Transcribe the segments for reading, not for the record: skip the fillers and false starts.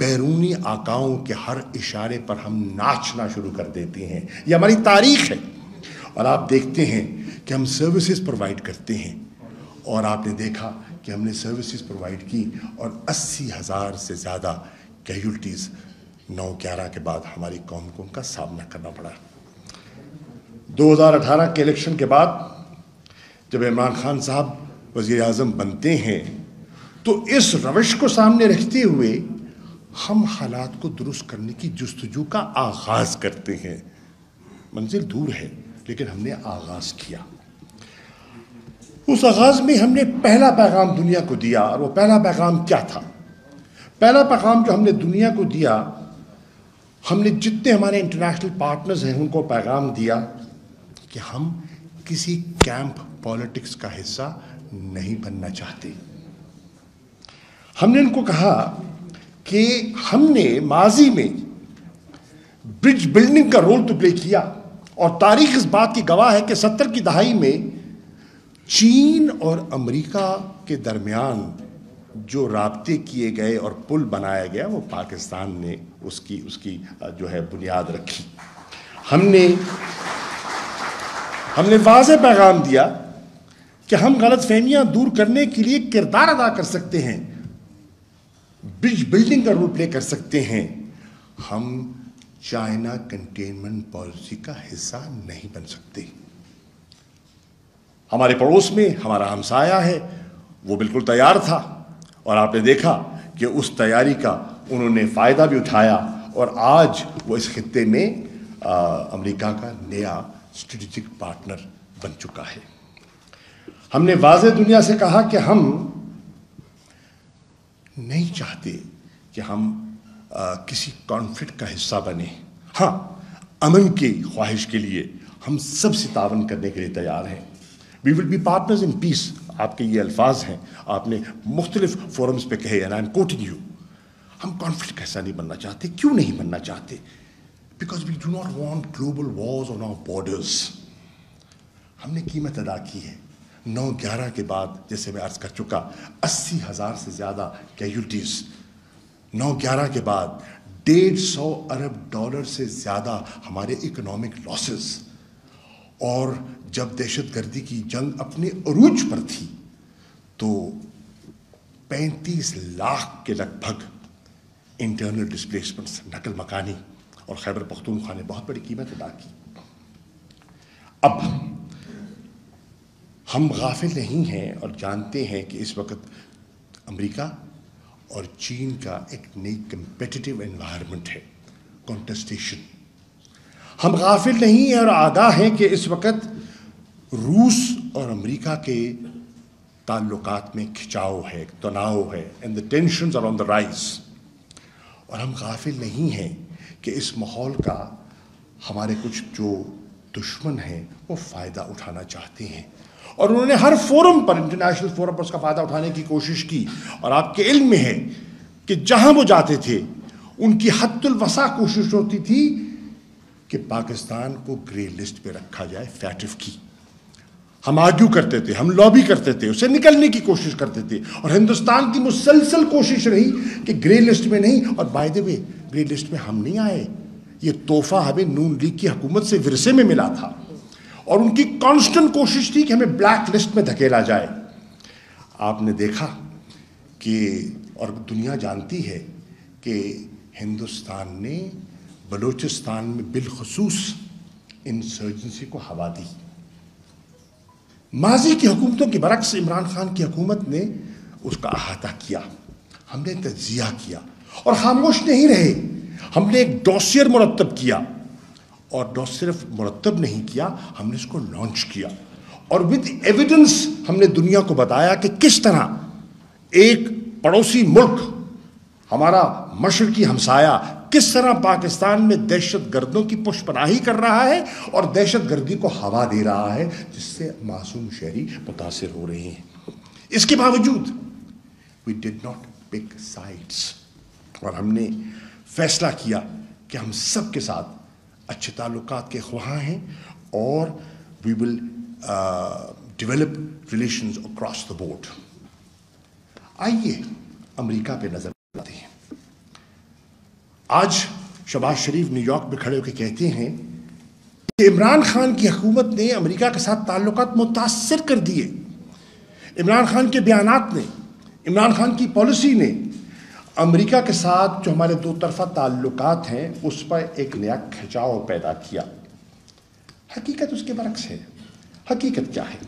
بیرونی آقاؤں کے ہر اشارے پر ہم ناچنا شروع کر دیتے ہیں. یہ ہماری تاریخ ہے. اور آپ دیکھتے ہیں کہ ہم سروسز پرووائڈ کرتے ہیں, اور آپ نے دیکھا کہ ہم نے سروسز پرووائڈ کی اور 80,000 سے زیادہ کیجولٹیز 9/11 کے بعد ہماری قوم کو ان کا سامنا کرنا پڑا. 2018 کے الیکشن کے بعد جب عمران خان صاحب وزیر اعظم بنتے ہیں تو اس روش کو سامنے رکھتے ہوئے ہم حالات کو درست کرنے کی جستجو کا آغاز کرتے ہیں. منزل دور ہے لیکن ہم نے آغاز کیا. اس آغاز میں ہم نے پہلا پیغام دنیا کو دیا, اور وہ پہلا پیغام کیا تھا؟ پہلا پیغام جو ہم نے دنیا کو دیا, ہم نے جتنے ہمارے انٹرنیشنل پارٹنرز ہیں ان کو پیغام دیا کہ ہم کسی کیمپ پالیٹکس کا حصہ نہیں بننا چاہتے. ہم نے ان کو کہا کہ ہم نے ماضی میں برج بلڈنگ کا رول تو پلے کیا, اور تاریخ اس بات کی گواہ ہے کہ 70 کی دہائی میں چین اور امریکہ کے درمیان جو رابطے کیے گئے اور پل بنایا گیا وہ پاکستان نے اس کی جو ہے بنیاد رکھی. ہم نے واضح پیغام دیا کہ ہم غلط فہمیاں دور کرنے کے لیے کردار ادا کر سکتے ہیں, برج بلڈنگ کا رول پلے کر سکتے ہیں. ہم چائنا کنٹینمنٹ پالیسی کا حصہ نہیں بن سکتے. ہمارے پڑوس میں ہمارا ہمسایہ ہے, وہ بالکل تیار تھا, اور آپ نے دیکھا کہ اس تیاری کا انہوں نے فائدہ بھی اٹھایا, اور آج وہ اس خطے میں امریکہ کا نیا اسٹریٹجک پارٹنر بن چکا ہے. ہم نے واضح دنیا سے کہا کہ ہم نہیں چاہتے کہ ہم کسی کانفلکٹ کا حصہ بنے. ہاں, امن کی خواہش کے لیے ہم سب سے تعاون کرنے کے لیے تیار ہیں. وی ول بی پارٹنرز ان پیس. آپ کے یہ الفاظ ہیں, آپ نے مختلف فورمز پہ کہے, and I am quoting you. ہم کانفلکٹ کا حصہ نہیں بننا چاہتے. کیوں نہیں بننا چاہتے؟ Because we do not want global wars on our borders. ہم نے قیمت ادا کی ہے. 9/11 کے بعد جیسے میں عرض کر چکا 80,000 سے زیادہ کیجولٹیز. 9/11 کے بعد $150 ارب سے زیادہ ہمارے اکنامک لاسز. اور جب دہشت گردی کی جنگ اپنے عروج پر تھی تو 35 لاکھ کے لگ بھگ انٹرنل ڈسپلیسمنٹس, نقل مکانی, اور خیبر پختونخوا نے بہت بڑی قیمت ادا کی. اب ہم غافل نہیں ہیں اور جانتے ہیں کہ اس وقت امریکہ اور چین کا ایک نئی کمپیٹیٹیو انوائرمنٹ ہے, کانٹسٹیشن. ہم غافل نہیں ہیں اور آگاہ ہیں کہ اس وقت روس اور امریکہ کے تعلقات میں کھچاؤ ہے, تناؤ ہے, and the tensions are on the rise. اور ہم غافل نہیں ہیں کہ اس ماحول کا ہمارے کچھ جو دشمن ہیں وہ فائدہ اٹھانا چاہتے ہیں, اور انہوں نے ہر فورم پر, انٹرنیشنل فورم پر اس کا فائدہ اٹھانے کی کوشش کی. اور آپ کے علم میں ہے کہ جہاں وہ جاتے تھے ان کی حد الوسع کوشش ہوتی تھی کہ پاکستان کو گرے لسٹ پہ رکھا جائے, فیٹف کی. ہم آرگیو کرتے تھے, ہم لابی کرتے تھے, اسے نکلنے کی کوشش کرتے تھے, اور ہندوستان کی مسلسل کوشش رہی کہ گرے لسٹ میں نہیں. اور by the way grey list میں ہم نہیں آئے, یہ تحفہ ہمیں نون لیگ کی حکومت سے ورثے میں ملا تھا, اور ان کی کانسٹنٹ کوشش تھی کہ ہمیں بلیک لسٹ میں دھکیلا جائے. آپ نے دیکھا کہ, اور دنیا جانتی ہے کہ ہندوستان نے بلوچستان میں بالخصوص انسرجنسی کو ہوا دی. ماضی کی حکومتوں کے برعکس عمران خان کی حکومت نے اس کا احاطہ کیا, ہم نے تجزیہ کیا, اور خاموش نہیں رہے. ہم نے ایک ڈوسیئر مرتب کیا, اور صرف مرتب نہیں کیا, ہم نے اس کو لانچ کیا, اور ود ایویڈنس ہم نے دنیا کو بتایا کہ کس طرح ایک پڑوسی ملک, ہمارا مشرقی ہمسایہ, کس طرح پاکستان میں دہشت گردوں کی پشت پناہی کر رہا ہے اور دہشت گردی کو ہوا دے رہا ہے, جس سے معصوم شہری متاثر ہو رہے ہیں. اس کے باوجود we did not pick sides, اور ہم نے فیصلہ کیا کہ ہم سب کے ساتھ اچھے تعلقات کے خواہاں ہیں, اور we will develop relations across the board. آئیے امریکہ پہ نظر ڈالتے ہیں. آج شہباز شریف نیو یارک میں کھڑے ہو کے کہتے ہیں کہ عمران خان کی حکومت نے امریکہ کے ساتھ تعلقات متاثر کر دیے. عمران خان کے بیانات نے، عمران خان کی پالیسی نے امریکہ کے ساتھ جو ہمارے دو طرفہ تعلقات ہیں اس پر ایک نیا کھچاؤ پیدا کیا. حقیقت اس کے برعکس ہے. حقیقت کیا ہے؟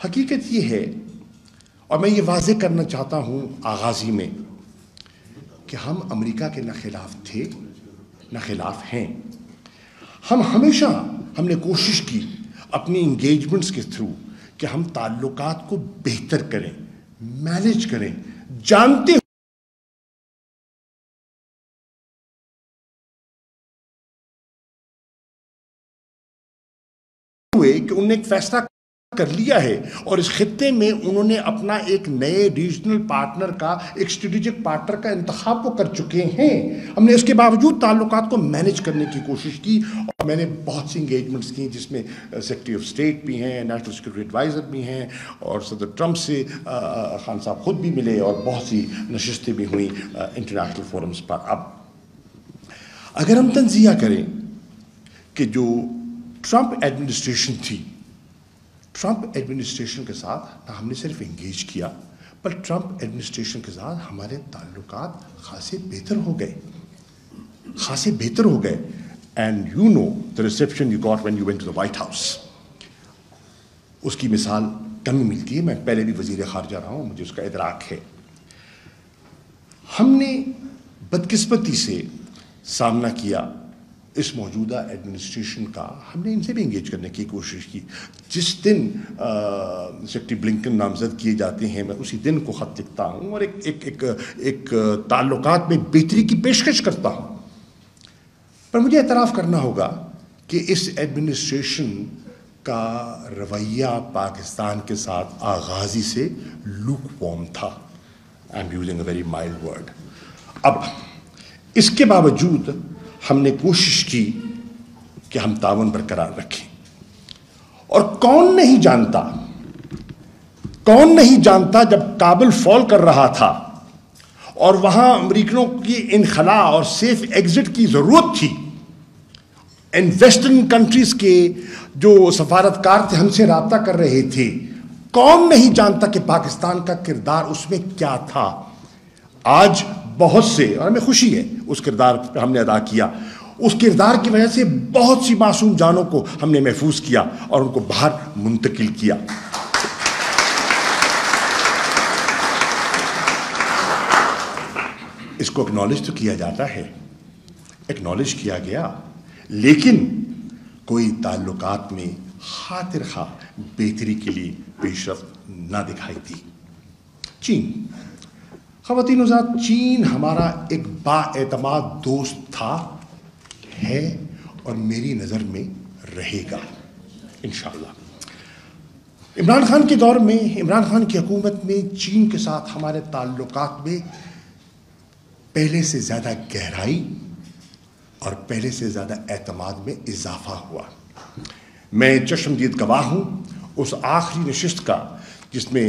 حقیقت یہ ہے، اور میں یہ واضح کرنا چاہتا ہوں آغازی میں، کہ ہم امریکہ کے نہ خلاف تھے نہ خلاف ہیں. ہم نے کوشش کی اپنی انگیجمنٹس کے تھرو کہ ہم تعلقات کو بہتر کریں، مینیج کریں، جانتے ہوئے کہ انہوں نے ایک فیصلہ کر لیا ہے اور اس خطے میں انہوں نے اپنا ایک نئے ریجنل پارٹنر کا، ایک اسٹریٹجک پارٹنر کا انتخاب وہ کر چکے ہیں. ہم نے اس کے باوجود تعلقات کو مینیج کرنے کی کوشش کی اور میں نے بہت سی انگیجمنٹس کی جس میں سیکرٹری آف اسٹیٹ بھی ہیں، نیشنل سیکورٹی ایڈوائزر بھی ہیں، اور صدر ٹرمپ سے خان صاحب خود بھی ملے اور بہت سی نشستیں بھی ہوئیں انٹرنیشنل فورمز پر. اب اگر ہم تنزیہ کریں کہ جو ٹرمپ ایڈمنسٹریشن تھی، ٹرمپ ایڈمنسٹریشن کے ساتھ نہ ہم نے صرف انگیج کیا، پر ٹرمپ ایڈمنسٹریشن کے ساتھ ہمارے تعلقات خاصے بہتر ہو گئے. And you know the reception you got when you went to the White House. اس کی مثال کم ملتی ہے. میں پہلے بھی وزیر خارجہ رہا ہوں، مجھے اس کا ادراک ہے. ہم نے بدقسمتی سے سامنا کیا اس موجودہ ایڈمنسٹریشن کا. ہم نے ان سے بھی انگیج کرنے کی کوشش کی. جس دن سیکرٹری بلنکن نامزد کیے جاتے ہیں میں اسی دن کو خط لکھتا ہوں اور ایک تعلقات میں بہتری کی پیشکش کرتا ہوں. پر مجھے اعتراف کرنا ہوگا کہ اس ایڈمنسٹریشن کا رویہ پاکستان کے ساتھ آغازی سے لوک وارم تھا. I am using a very mild word. اب اس کے باوجود ہم نے کوشش کی کہ ہم تعاون برقرار رکھیں. اور کون نہیں جانتا جب کابل فال کر رہا تھا اور وہاں امریکنوں کی انخلاء اور سیف ایگزٹ کی ضرورت تھی، ان ویسٹرن کنٹریز کے جو سفارتکار تھے ہم سے رابطہ کر رہے تھے، کون نہیں جانتا کہ پاکستان کا کردار اس میں کیا تھا. آج بہت سے، اور ہمیں خوشی ہے اس کردار پہ ہم نے ادا کیا، اس کردار کی وجہ سے بہت سی معصوم جانوں کو ہم نے محفوظ کیا اور ان کو باہر منتقل کیا. اس کو اکنالج تو کیا جاتا ہے، اکنالج کیا گیا، لیکن کوئی تعلقات میں خاطر خواہ بہتری کے لیے پیش رفت نہ دکھائی دی. چین، خواتین و حضرات، چین ہمارا ایک با اعتماد دوست تھا، ہے اور میری نظر میں رہے گا انشاءاللہ. عمران خان کے دور میں، عمران خان کی حکومت میں چین کے ساتھ ہمارے تعلقات میں پہلے سے زیادہ گہرائی اور پہلے سے زیادہ اعتماد میں اضافہ ہوا. میں چشمدید گواہ ہوں اس آخری نشست کا جس میں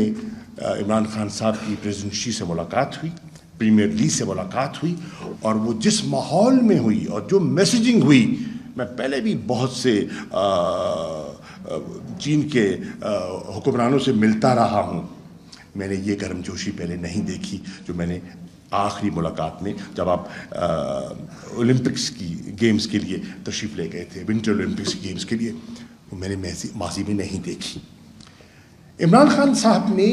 عمران خان صاحب کی پریزیڈنٹ شی سے ملاقات ہوئی، پریمیئر لی سے ملاقات ہوئی، اور وہ جس ماحول میں ہوئی اور جو میسیجنگ ہوئی. میں پہلے بھی بہت سے چین کے حکمرانوں سے ملتا رہا ہوں، میں نے یہ گرم جوشی پہلے نہیں دیکھی جو میں نے آخری ملاقات میں جب آپ اولمپکس کی گیمز کے لیے تشریف لے گئے تھے، ونٹر اولمپکس گیمز کے لیے، وہ میں نے ماضی میں نہیں دیکھی. عمران خان صاحب نے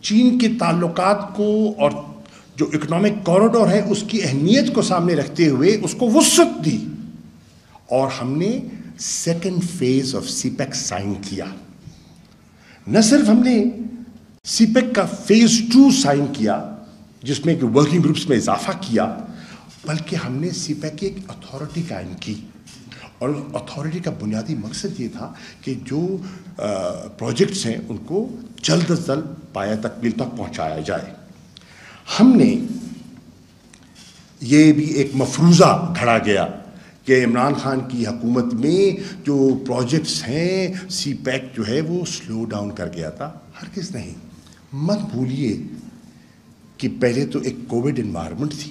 چین کے تعلقات کو اور جو اکنامک کوریڈور ہے اس کی اہمیت کو سامنے رکھتے ہوئے اس کو وسعت دی، اور ہم نے second phase of CPEC sign کیا. نہ صرف ہم نے سی پیک کا فیز 2 سائن کیا جس میں کہ ورکنگ گروپس میں اضافہ کیا، بلکہ ہم نے سی پیک کی ایک اتھارٹی قائم کی، اور اس اتھارٹی کا بنیادی مقصد یہ تھا کہ جو پروجیکٹس ہیں ان کو جلد از جلد پایہ تکمیل تک پہنچایا جائے. ہم نے یہ بھی ایک مفروضہ گھڑا گیا کہ عمران خان کی حکومت میں جو پروجیکٹس ہیں، سی پیک جو ہے وہ سلو ڈاؤن کر گیا تھا. ہرگز نہیں. مت بھولیے کہ پہلے تو ایک کووڈ انوائرمنٹ تھی،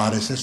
RSS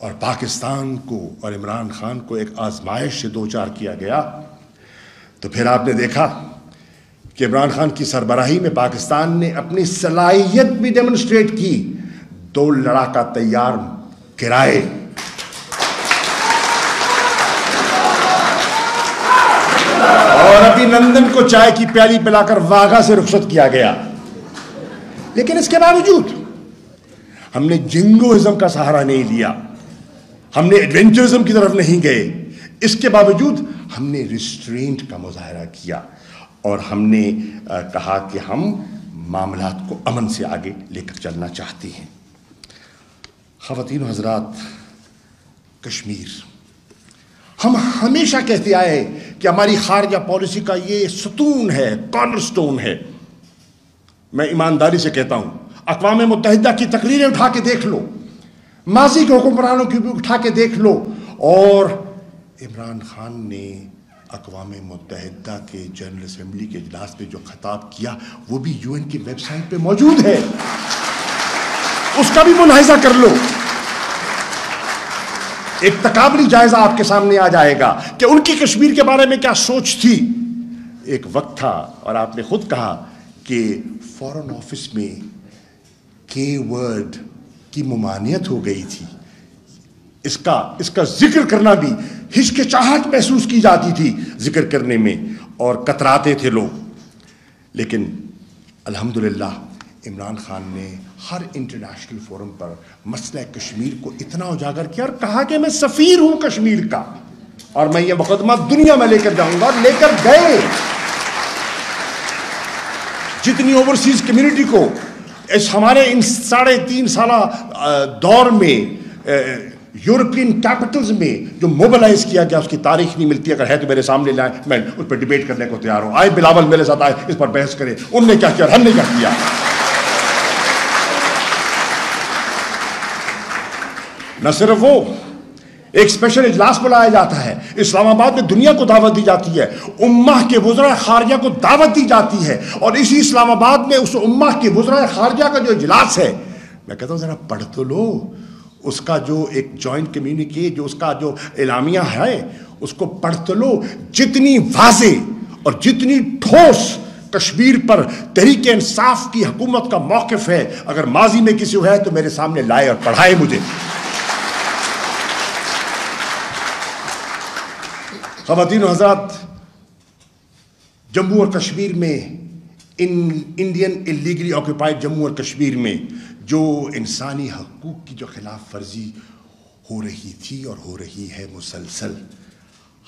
اور پاکستان کو اور عمران خان کو ایک آزمائش سے دوچار کیا گیا، تو پھر آپ نے دیکھا کہ عمران خان کی سربراہی میں پاکستان نے اپنی صلاحیت بھی ڈیمونسٹریٹ کی، 2 لڑاکا تیار گرائے، اور ابھی نندن کو چائے کی پیالی پلا کر واگا سے رخصت کیا گیا۔ لیکن اس کے باوجود ہم نے جنگوازم کا سہارا نہیں لیا، ہم نے ایڈونچرزم کی طرف نہیں گئے، اس کے باوجود ہم نے ریسٹرینٹ کا مظاہرہ کیا، اور ہم نے کہا کہ ہم معاملات کو امن سے آگے لے کر چلنا چاہتے ہیں۔ خواتین و حضرات، کشمیر، ہم ہمیشہ کہتے آئے کہ ہماری خارجہ پالیسی کا یہ ستون ہے، کارنر سٹون ہے۔ میں ایمانداری سے کہتا ہوں، اقوام متحدہ کی تقریریں اٹھا کے دیکھ لو، ماضی کے حکمرانوں کی بھی اٹھا کے دیکھ لو، اور عمران خان نے اقوام متحدہ کے جنرل اسمبلی کے اجلاس پہ جو خطاب کیا وہ بھی UN کی ویب سائٹ پہ موجود ہے، اس کا بھی ملاحظہ کر لو۔ ایک تقابلی جائزہ آپ کے سامنے آ جائے گا کہ ان کی کشمیر کے بارے میں کیا سوچ تھی۔ ایک وقت تھا، اور آپ نے خود کہا کہ فورن آفس میں کے ورڈ کی ممانعت ہو گئی تھی، اس کا ذکر کرنا بھی ہچکچاہٹ محسوس کی جاتی تھی ذکر کرنے میں، اور کتراتے تھے لوگ۔ لیکن الحمدللہ عمران خان نے ہر انٹرنیشنل فورم پر مسئلہ کشمیر کو اتنا اجاگر کیا اور کہا کہ میں سفیر ہوں کشمیر کا، اور میں یہ مقدمہ دنیا میں لے کر جاؤں گا، اور لے کر گئے۔ جتنی اوورسیز کمیونٹی کو اس ہمارے ان 3.5 سالہ دور میں یورپین کیپٹلز میں جو موبلائز کیا گیا، اس کی تاریخ نہیں ملتی، اگر ہے تو میرے سامنے لائیں، میں اس پر ڈیبیٹ کرنے کو تیار ہوں۔ آئے بلاول میرے ساتھ آئے، اس پر بحث کریں، ان نے کیا کیا اور ہم نے کیا کیا۔ نہ صرف وہ، ایک اسپیشل اجلاس بلایا جاتا ہے اسلام آباد میں، دنیا کو دعوت دی جاتی ہے، امہ کے وزراء خارجہ کو دعوت دی جاتی ہے، اور اسی اسلام آباد میں اس امہ کے وزراء خارجہ کا جو اجلاس ہے، میں کہتا ہوں ذرا پڑھ تو لو اس کا جو ایک جوائنٹ کمیونیکے، جو اس کا جو اعلامیہ ہے، اس کو پڑھ تو لو۔ جتنی واضح اور جتنی ٹھوس کشمیر پر تحریک انصاف کی حکومت کا موقف ہے، اگر ماضی میں کسی ہے تو میرے سامنے لائے اور پڑھائے مجھے۔ خواتین و حضرات، جموں اور کشمیر میں انڈین اللیگلی آکوپائڈ جموں اور کشمیر میں جو انسانی حقوق کی جو خلاف ورزی ہو رہی تھی اور ہو رہی ہے مسلسل،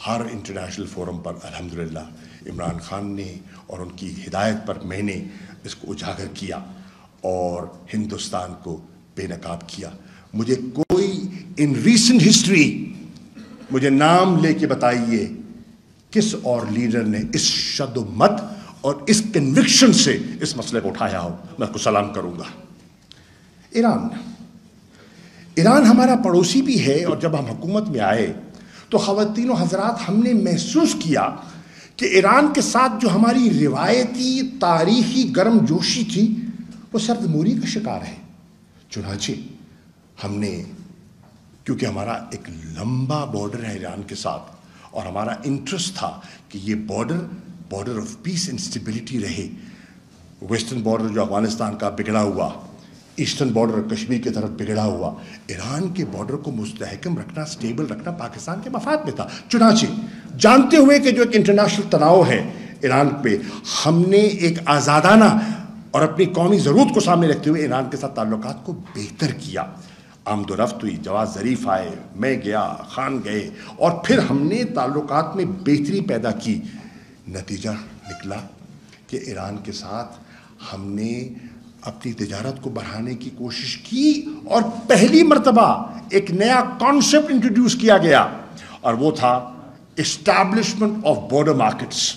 ہر انٹرنیشنل فورم پر الحمدللہ عمران خان نے اور ان کی ہدایت پر میں نے اس کو اجاگر کیا اور ہندوستان کو بے نقاب کیا۔ مجھے کوئی ان ریسنٹ ہسٹری مجھے نام لے کے بتائیے کس اور لیڈر نے اس شد و مت اور اس کنوکشن سے اس مسئلے کو اٹھایا ہو، میں اس کو سلام کروں گا۔ ایران ہمارا پڑوسی بھی ہے، اور جب ہم حکومت میں آئے تو خواتین و حضرات ہم نے محسوس کیا کہ ایران کے ساتھ جو ہماری روایتی تاریخی گرم جوشی تھی وہ سرد موری کا شکار ہے۔ چنانچہ ہم نے، کیونکہ ہمارا ایک لمبا بارڈر ہے ایران کے ساتھ، اور ہمارا انٹرسٹ تھا کہ یہ border of peace and stability رہے، ویسٹرن بارڈر جو افغانستان کا بگڑا ہوا، ایسٹرن بارڈر کشمیر کی طرف بگڑا ہوا، ایران کے بارڈر کو مستحکم رکھنا، سٹیبل رکھنا پاکستان کے مفاد میں تھا۔ چنانچہ جانتے ہوئے کہ جو ایک انٹرنیشنل تناؤ ہے ایران پہ، ہم نے ایک آزادانہ اور اپنی قومی ضرورت کو سامنے رکھتے ہوئے ایران کے ساتھ تعلقات کو بہتر کیا۔ آمد و رفت ہوئی، جواز ظریف آئے، میں گیا، خان گئے، اور پھر ہم نے تعلقات میں بہتری پیدا کی۔ نتیجہ نکلا کہ ایران کے ساتھ ہم نے اپنی تجارت کو بڑھانے کی کوشش کی، اور پہلی مرتبہ ایک نیا کانسیپٹ انٹروڈیوس کیا گیا، اور وہ تھا establishment of border markets.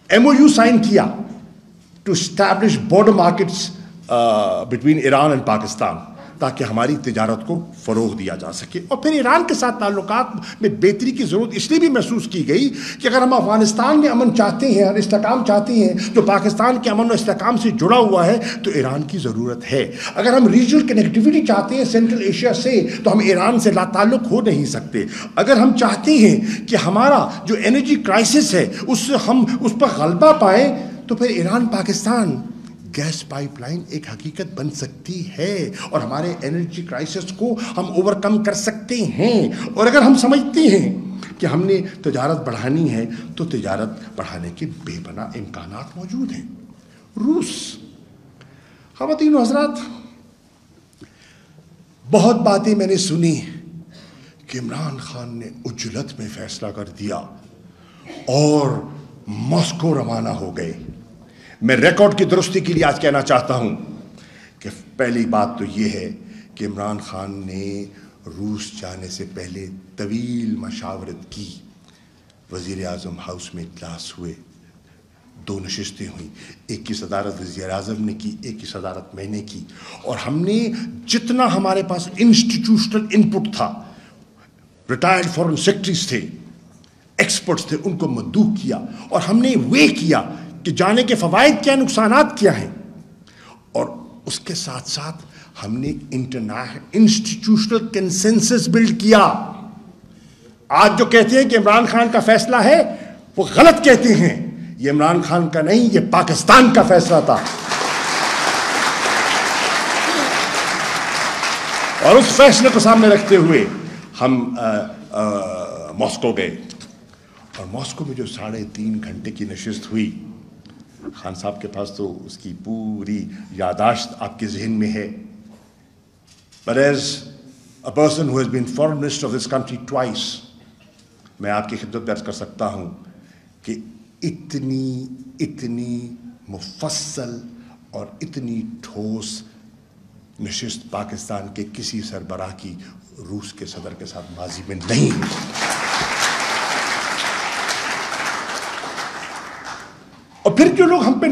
MOU sign کیا to establish border markets between Iran and Pakistan. تاکہ ہماری تجارت کو فروغ دیا جا سکے. اور پھر ایران کے ساتھ تعلقات میں بہتری کی ضرورت اس لیے بھی محسوس کی گئی کہ اگر ہم افغانستان میں امن چاہتے ہیں اور استحکام چاہتے ہیں جو پاکستان کے امن و استحکام سے جڑا ہوا ہے تو ایران کی ضرورت ہے. اگر ہم ریجنل کنیکٹیوٹی چاہتے ہیں سینٹرل ایشیا سے تو ہم ایران سے لا تعلق ہو نہیں سکتے. اگر ہم چاہتے ہیں کہ ہمارا جو انرجی کرائسس ہے اس سے ہم اس پر غلبہ پائیں تو پھر Iran Pakistan gas pipeline ایک حقیقت بن سکتی ہے اور ہمارے انرجی کرائسس کو ہم اوور کم کر سکتے ہیں. اور اگر ہم سمجھتے ہیں کہ ہم نے تجارت بڑھانی ہے تو تجارت بڑھانے کے بے پناہ امکانات موجود ہیں. روس. خواتین و حضرات، بہت باتیں میں نے سنی کہ عمران خان نے عجلت میں فیصلہ کر دیا اور ماسکو روانہ ہو گئے. میں ریکارڈ کی درستی کے لیے آج کہنا چاہتا ہوں کہ پہلی بات تو یہ ہے کہ عمران خان نے روس جانے سے پہلے طویل مشاورت کی. وزیر اعظم ہاؤس میں اجلاس ہوئے، 2 نشستیں ہوئیں، ایک کی صدارت وزیر اعظم نے کی، ایک کی صدارت میں نے کی. اور ہم نے جتنا ہمارے پاس انسٹیٹیوشنل انپٹ تھا، ریٹائرڈ فارن سیکرٹریز تھے، ایکسپرٹس تھے، ان کو مدعو کیا اور ہم نے وے کیا کہ جانے کے فوائد کیا، نقصانات کیا ہیں. اور اس کے ساتھ ساتھ ہم نے انسٹیٹیوشنل کنسنسس بلڈ کیا. آج جو کہتے ہیں کہ عمران خان کا فیصلہ ہے وہ غلط کہتے ہیں. یہ عمران خان کا نہیں، یہ پاکستان کا فیصلہ تھا. اور اس فیصلے کو سامنے رکھتے ہوئے ہم ماسکو گئے. اور ماسکو میں جو 3.5 گھنٹے کی نشست ہوئی، خان صاحب کے پاس تو اس کی پوری یاداشت آپ کے ذہن میں ہے. But as a person who has been foreign minister of this country twice, میں آپ کی خدمت میں عرض کر سکتا ہوں کہ اتنی مفصل اور اتنی ٹھوس نشست پاکستان کے کسی سربراہ کی روس کے صدر کے ساتھ ماضی میں نہیں ہوئی. اور پھر جو لوگ ہم پہ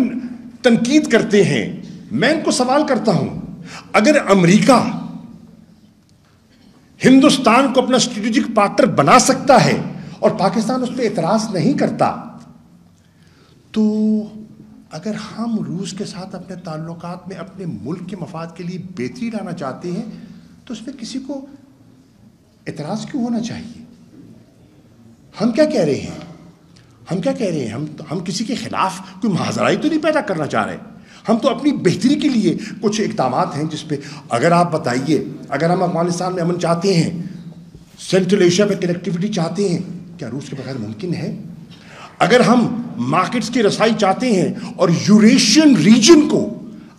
تنقید کرتے ہیں، میں ان کو سوال کرتا ہوں، اگر امریکہ ہندوستان کو اپنا اسٹریٹجک پارٹنر بنا سکتا ہے اور پاکستان اس پہ اعتراض نہیں کرتا، تو اگر ہم روس کے ساتھ اپنے تعلقات میں اپنے ملک کے مفاد کے لیے بہتری لانا چاہتے ہیں تو اس پہ کسی کو اعتراض کیوں ہونا چاہیے؟ ہم کیا کہہ رہے ہیں؟ ہم کسی کے خلاف کوئی محاذرائی تو نہیں پیدا کرنا چاہ رہے. ہم تو اپنی بہتری کے لیے کچھ اقدامات ہیں جس پہ اگر آپ بتائیے، اگر ہم افغانستان میں امن چاہتے ہیں، سینٹرل ایشیا پہ کنیکٹیوٹی چاہتے ہیں، کیا روس کے بغیر ممکن ہے؟ اگر ہم مارکیٹس کی رسائی چاہتے ہیں اور یوریشین ریجن کو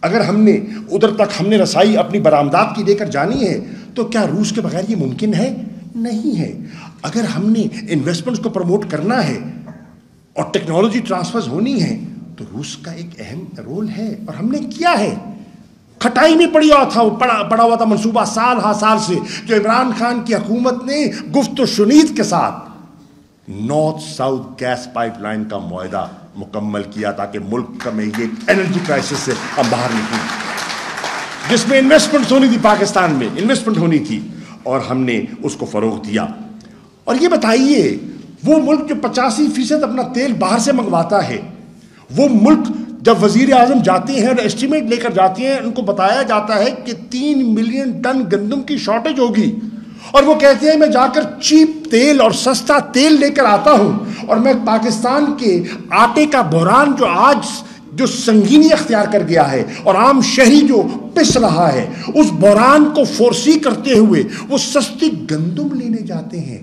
اگر ہم نے ادھر تک ہم نے رسائی اپنی برآمدات کی لے کر جانی ہے تو کیا روس کے بغیر یہ ممکن ہے؟ نہیں ہے. اگر ہم نے انویسٹمنٹس کو پروموٹ کرنا ہے اور ٹیکنالوجی ٹرانسفرز ہونی ہے تو روس کا ایک اہم رول ہے اور ہم نے کیا ہے. کھٹائی میں پڑا ہوا تھا منصوبہ سال ہا سال سے جو عمران خان کی حکومت نے گفت و شنید کے ساتھ north south gas pipeline کا معاہدہ مکمل کیا تاکہ ملک میں یہ انرجی کرائسس سے ہم باہر نکلیں، جس میں انویسٹمنٹ ہونی تھی، پاکستان میں انویسٹمنٹ ہونی تھی اور ہم نے اس کو فروغ دیا. اور یہ بتائیے، وہ ملک جو 85% اپنا تیل باہر سے منگواتا ہے، وہ ملک جب وزیر اعظم جاتے ہیں اور ایسٹیمیٹ لے کر جاتے ہیں، ان کو بتایا جاتا ہے کہ 3 ملین ٹن گندم کی شارٹیج ہوگی، اور وہ کہتے ہیں میں جا کر چیپ تیل اور سستا تیل لے کر آتا ہوں اور میں پاکستان کے آٹے کا بحران جو آج جو سنگینی اختیار کر گیا ہے اور عام شہری جو پس رہا ہے، اس بحران کو فورسی کرتے ہوئے وہ سستی گندم لینے جاتے ہیں.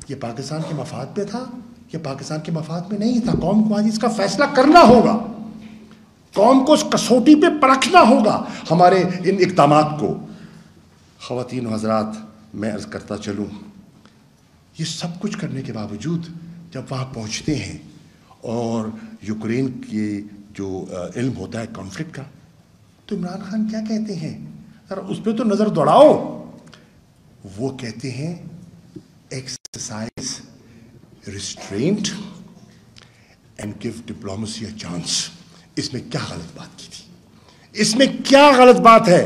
یہ پاکستان کے مفاد پہ تھا؟ یہ پاکستان کے مفاد میں نہیں تھا. قوم کو آج اس کا فیصلہ کرنا ہوگا، قوم کو اس کسوٹی پہ پرکھنا ہوگا ہمارے ان اقدامات کو. خواتین و حضرات، میں عرض کرتا چلوں، یہ سب کچھ کرنے کے باوجود جب وہاں پہنچتے ہیں اور یوکرین کے جو علم ہوتا ہے کانفلکٹ کا، تو عمران خان کیا کہتے ہیں؟ ذرا اس پہ تو نظر دوڑاؤ. وہ کہتے ہیں exercise restraint and give diplomacy a chance. اس میں کیا غلط بات کی تھی؟ اس میں کیا غلط بات ہے؟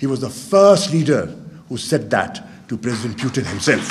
he was the first leader who said that to President Putin himself.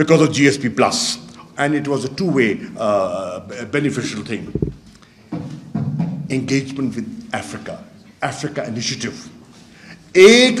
because of GSP plus, and it was a two-way beneficial thing. Engagement with Africa initiative. 1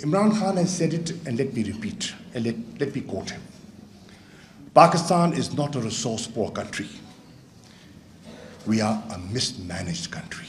Imran Khan has said it, and let me repeat, and let me quote him. Pakistan is not a resource poor country. We are a mismanaged country.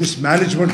mismanagement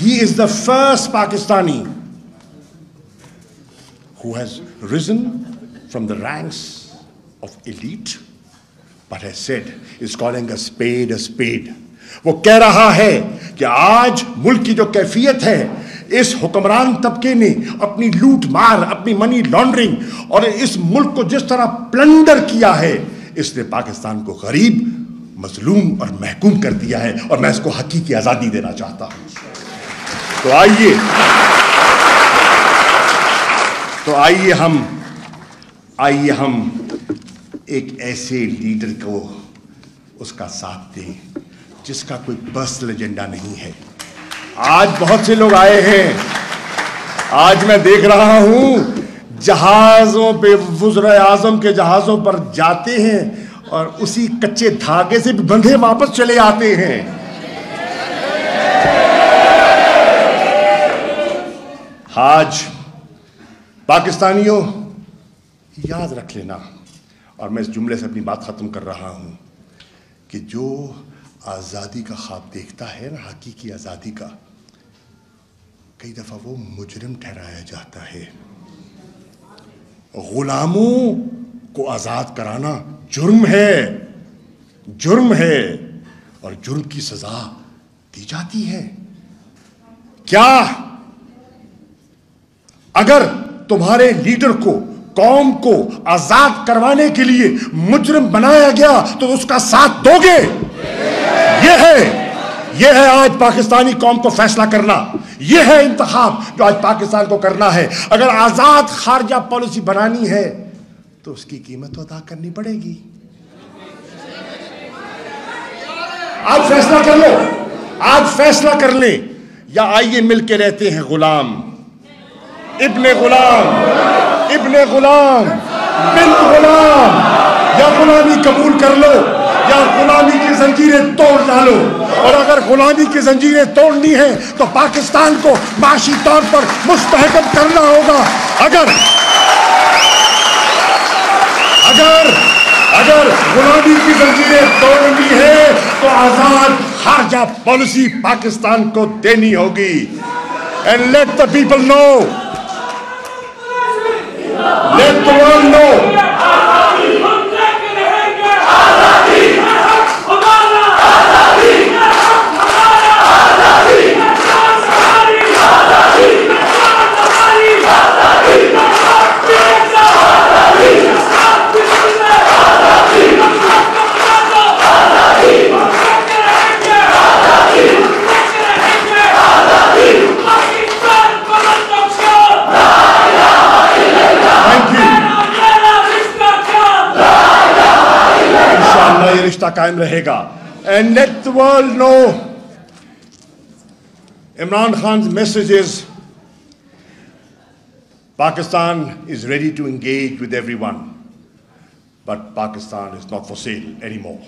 he is the first Pakistani who has risen from the ranks of elite, but has said, is calling a spade a spade. وہ کہہ رہا ہے کہ آج ملک کی جو کیفیت ہے، اس حکمران طبقے نے اپنی لوٹ مار، اپنی منی لانڈرنگ اور اس ملک کو جس طرح پلنڈر کیا ہے، اس نے پاکستان کو غریب، مظلوم اور محکوم کر دیا ہے، اور میں اس کو حقیقی آزادی دینا چاہتا ہوں۔ تو آئیے ہم ایک ایسے لیڈر کو اس کا ساتھ دیں جس کا کوئی پرسنل ایجنڈا نہیں ہے۔ آج بہت سے لوگ آئے ہیں، آج میں دیکھ رہا ہوں جہازوں پہ وزراء اعظم کے جہازوں پر جاتے ہیں اور اسی کچے دھاگے سے بھی بندھے واپس چلے آتے ہیں۔ آج پاکستانیوں یاد رکھ لینا، اور میں اس جملے سے اپنی بات ختم کر رہا ہوں، کہ جو آزادی کا خواب دیکھتا ہے نا، حقیقی آزادی کا، کئی دفعہ وہ مجرم ٹھہرایا جاتا ہے۔ غلاموں کو آزاد کرانا جرم ہے، اور جرم کی سزا دی جاتی ہے۔ کیا اگر تمہارے لیڈر کو، قوم کو آزاد کروانے کے لیے مجرم بنایا گیا تو اس کا ساتھ دو گے؟ یہ ہے آج پاکستانی قوم کو فیصلہ کرنا، یہ ہے انتخاب جو آج پاکستان کو کرنا ہے۔ اگر آزاد خارجہ پالیسی بنانی ہے تو اس کی قیمت تو ادا کرنی پڑے گی۔ آج فیصلہ کر لو، آج فیصلہ کر لیں، یا آئیے مل کے رہتے ہیں غلام، ابن غلام، بنت غلام، یا غلامی قبول کر لو یا غلامی کی زنجیریں توڑ ڈالو۔ اور اگر غلامی کی زنجیریں توڑنی ہیں تو پاکستان کو معاشی طور پر مستحکم کرنا ہوگا۔ اگر غلامی کی زنجیریں توڑنی ہے تو آزاد خارجہ پالیسی پاکستان کو دینی ہوگی۔ And let the people know, let the world know, رشتہ قائم رہے گا۔ And let the world know, Imran Khan's message is, Pakistan is ready to engage with everyone, but Pakistan is not for sale anymore.